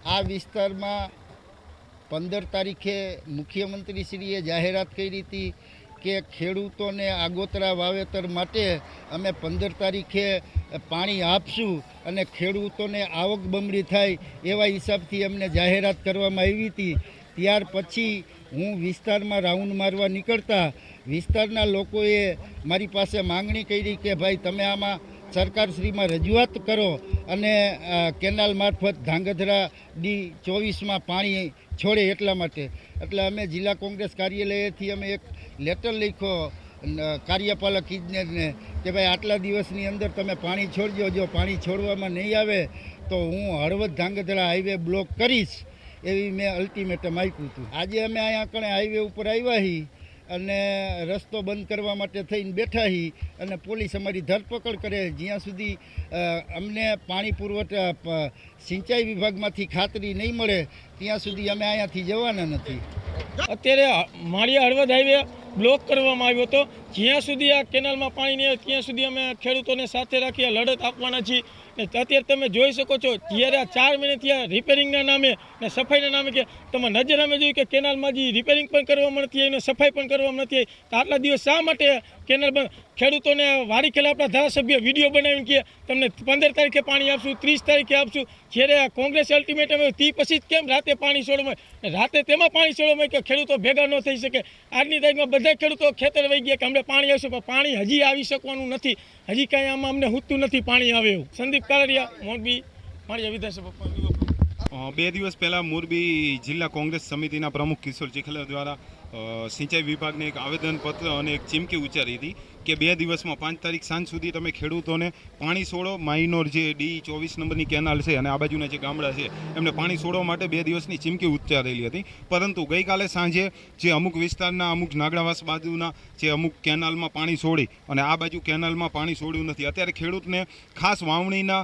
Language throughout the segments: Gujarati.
આ વિસ્તારમાં 15 તારીખે મુખ્યમંત્રીશ્રીએ જાહેરાત કરી હતી કે ખેડૂતોને આગોતરા વાવેતર માટે અમે 15 તારીખે પાણી આપશું અને ખેડૂતોને આવક બમણી થાય એવા હિસાબથી અમને જાહેરાત કરવામાં આવી હતી। ત્યાર પછી હું વિસ્તારમાં રાઉન્ડ મારવા નીકળતા વિસ્તારના લોકોએ મારી પાસે માંગણી કરી કે ભાઈ તમે આમાં સરકારશ્રીમાં રજૂઆત કરો અને કેનાલ મારફત ધાંગધ્રા D24માં પાણી છોડે એટલા માટે। એટલે અમે જિલ્લા કોંગ્રેસ કાર્યાલયથી અમે એક લેટર લખ્યો કાર્યપાલક ઇજનેરને કે ભાઈ આટલા દિવસની અંદર તમે પાણી છોડજો, જો પાણી છોડવામાં નહીં આવે તો હું હળવદ ધાંગધ્રા હાઈવે બ્લોક કરીશ એવી મેં અલ્ટિમેટમ આપ્યું હતું। આજે અમે અહીંયા કણે હાઈવે ઉપર આવ્યા હી અને રસ્તો બંધ કરવા માટે થઈને બેઠા હી અને પોલીસ અમારી ધરપકડ કરે જ્યાં સુધી અમને પાણી પુરવઠા સિંચાઈ વિભાગમાંથી ખાતરી નહીં મળે ત્યાં સુધી અમે અહીંયાથી જવાના નથી। અત્યારે માળિયા હળવદ હાઈવે બ્લોક કરવામાં આવ્યો હતો। જ્યાં સુધી આ કેનાલમાં પાણી નહીં આવે ત્યાં સુધી અમે ખેડૂતોને સાથે રાખી લડત આપવાના છીએ। અત્યારે તમે જોઈ શકો છો જ્યારે આ 4 મહિનાથી આ રિપેરિંગના નામે ને સફાઈના નામે કે તમે નજર અમે જોયું કે કેનાલમાં જે રિપેરિંગ પણ કરવામાં નથી આવી અને સફાઈ પણ કરવામાં નથી આવી તો આટલા દિવસ શા માટે કેનાલ ખેડૂતોને વારી ખેલા આપણા ધારાસભ્ય વિડીયો બનાવીને કે તમને 15 તારીખે પાણી આપશું, 30 તારીખે આપશું। જ્યારે કોંગ્રેસ અલ્ટિમેટમ આવ્યું તે પછી જ કેમ રાતે પાણી છોડવામાં રાતે તેમાં પાણી છોડવામાં કે ખેડૂતો ભેગા ન થઈ શકે। આજની તારીખમાં બધા ખેડૂતો ખેતર વહી ગયા કે અમને પાણી આવશે પણ પાણી હજી આવી શકવાનું નથી, હજી કાંઈ આમાં અમને હુતું નથી પાણી આવે એવું। સંદીપ કાલરિયા, મોરબી, માળિયા વિધાનસભા। 2 દિવસ પહેલાં મોરબી જિલ્લા કોંગ્રેસ સમિતિના પ્રમુખ કિશોર ચીખલા દ્વારા સિંચાઈ વિભાગને એક આવેદનપત્ર અને એક ચીમકી ઉચ્ચારી હતી કે 2 દિવસમાં 5 તારીખ સાંજ સુધી તમે ખેડૂતોને પાણી છોડો। માઇનોર જે D24 નંબરની કેનાલ છે અને આ બાજુના જે ગામડા છે એમને પાણી છોડવા માટે 2 દિવસની ચીમકી ઉચ્ચારેલી હતી। પરંતુ ગઈકાલે સાંજે જે અમુક વિસ્તારના અમુક નાગડાવાસ બાજુના જે અમુક કેનાલમાં પાણી છોડી અને આ બાજુ કેનાલમાં પાણી છોડ્યું નથી। અત્યારે ખેડૂતને ખાસ વાવણીના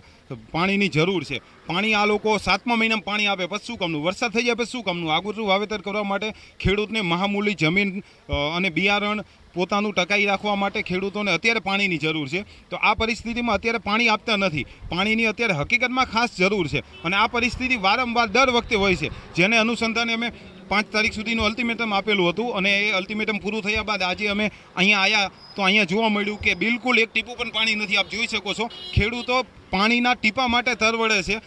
પાણીની જરૂર છે। પાણી આ લોકો 7મા મહિનામાં પાણી આપે પછી શું કામનું, વરસાદ થઈ જાય પછી શું કામનું? આગોતરું વાવેતર કરવા માટે ખેડૂતને મહામૂલી જમીન અને બિયારણ પોતાનું ટકાઈ રાખવા માટે ખેડૂતોને અત્યારે પાણીની જરૂર છે। તો આ પરિસ્થિતિમાં અત્યારે પાણી આપતા નથી, પાણીની અત્યારે હકીકતમાં ખાસ જરૂર છે અને આ પરિસ્થિતિ વારંવાર દર વખતે હોય છે, જેને અનુસંધાને અમે 5 તારીખ સુધીનું અલ્ટિમેટમ આપેલું હતું અને એ અલ્ટિમેટમ પૂરું થયા બાદ આજે અમે અહીંયા આવ્યા તો અહીંયા જોવા મળ્યું કે બિલકુલ એક ટીપું પણ પાણી નથી। આપ જોઈ શકો છો ખેડૂતો પાણીના ટીપા માટે તરવડે છે।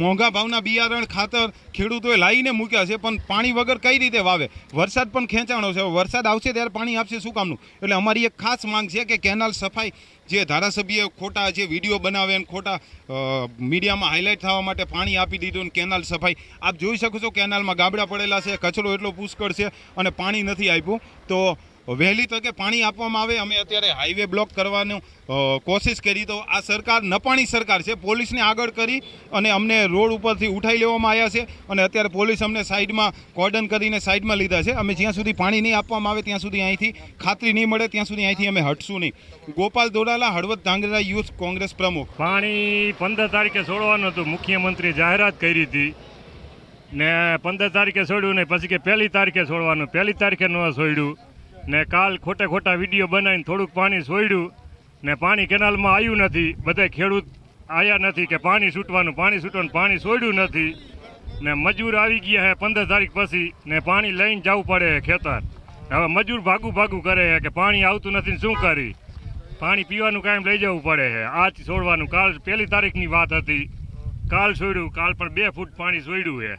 મોંઘા ભાવના બિયારણ ખાતર ખેડૂતોએ લાવીને મૂક્યા છે પણ પાણી વગર કઈ રીતે વાવે? વરસાદ પણ ખેંચાણો છે, વરસાદ આવશે ત્યારે પાણી આપશે શું કામનું? એટલે અમારી એક ખાસ માંગ છે કે કેનાલ સફાઈ જે ધારાસભ્ય ખોટા જે વિડીયો બનાવે અને ખોટા મીડિયામાં હાઇલાઇટ થવા માટે પાણી આપી દીધું કેનાલ સફાઈ આપ જોઈ શકો છો કેનાલમાં ગાબડા પડેલા છે, કચરો એટલો પુષ્કળ છે અને પાણી નથી આપ્યું। તો વહેલી તકે પાણી આપવામાં આવે। અમે અત્યારે હાઈવે બ્લોક કરવાનું કોશિશ કરી તો આ સરકાર નપાણી સરકાર છે, પોલીસને આગળ કરી અને અમને રોડ ઉપરથી ઉઠાઈ લેવામાં આવ્યા છે અને અત્યારે પોલીસ અમને સાઈડમાં કોર્ડન કરીને સાઈડમાં લીધા છે। અમે જ્યાં સુધી પાણી નહીં આપવામાં આવે ત્યાં સુધી અહીંથી ખાતરી નહીં મળે ત્યાં સુધી અહીંથી અમે હટશું નહીં। ગોપાલ દોડાલા, હળવદ ધાંગધ્રા યુથ કોંગ્રેસ પ્રમુખ। પાણી 15 તારીખે છોડવાનું હતું, મુખ્યમંત્રીએ જાહેરાત કરી હતી ને 15 તારીખે છોડ્યું નહીં, પછી કે 1 તારીખે છોડવાનું, 1 તારીખે ન છોડ્યું ને કાલ ખોટા વિડીયો બનાવીને થોડુંક પાણી છોડ્યું ને પાણી કેનાલમાં આવ્યું નથી। બધા ખેડૂત આવ્યા નથી કે પાણી છૂટવાનું પાણી છોડ્યું નથી ને મજૂર આવી ગયા છે 15 તારીખ પછી ને પાણી લઈને જવું પડે ખેતર। હવે મજૂર ભાગું કરે છે કે પાણી આવતું નથી ને શું કરી, પાણી પીવાનું કાયમ લઈ જવું પડે છે। આજ છોડવાનું, કાલ 1 તારીખની વાત હતી, કાલ છોડ્યું, કાલ પણ 2 ફૂટ પાણી છોડ્યું છે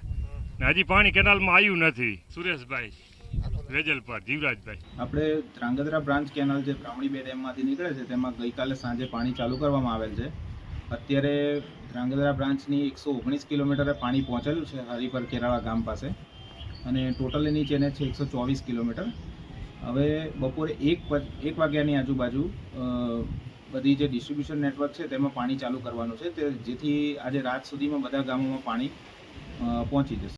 ને હજી પાણી કેનાલમાં આવ્યું નથી। સુરેશભાઈ વેજલપર, જીવરાજભાઈ। આપણે ધ્રાંગધ્રા બ્રાન્ચ કેનાલ જે બ્રાહ્મણી બે ડેમમાંથી નીકળે છે તેમાં ગઈકાલે સાંજે પાણી ચાલુ કરવામાં આવેલ છે। અત્યારે ધ્રાંગધ્રા બ્રાન્ચની 119 કિલોમીટરે પાણી પહોંચેલું છે હરિપર કેરાળા ગામ પાસે અને ટોટલ એની ચેન છે 124 કિલોમીટર। હવે બપોરે 1 વાગ્યાની આજુબાજુ બધી જે ડિસ્ટ્રીબ્યુશન નેટવર્ક છે તેમાં પાણી ચાલુ કરવાનું છે જેથી આજે રાત સુધીમાં બધા ગામોમાં પાણી પહોંચી જશે।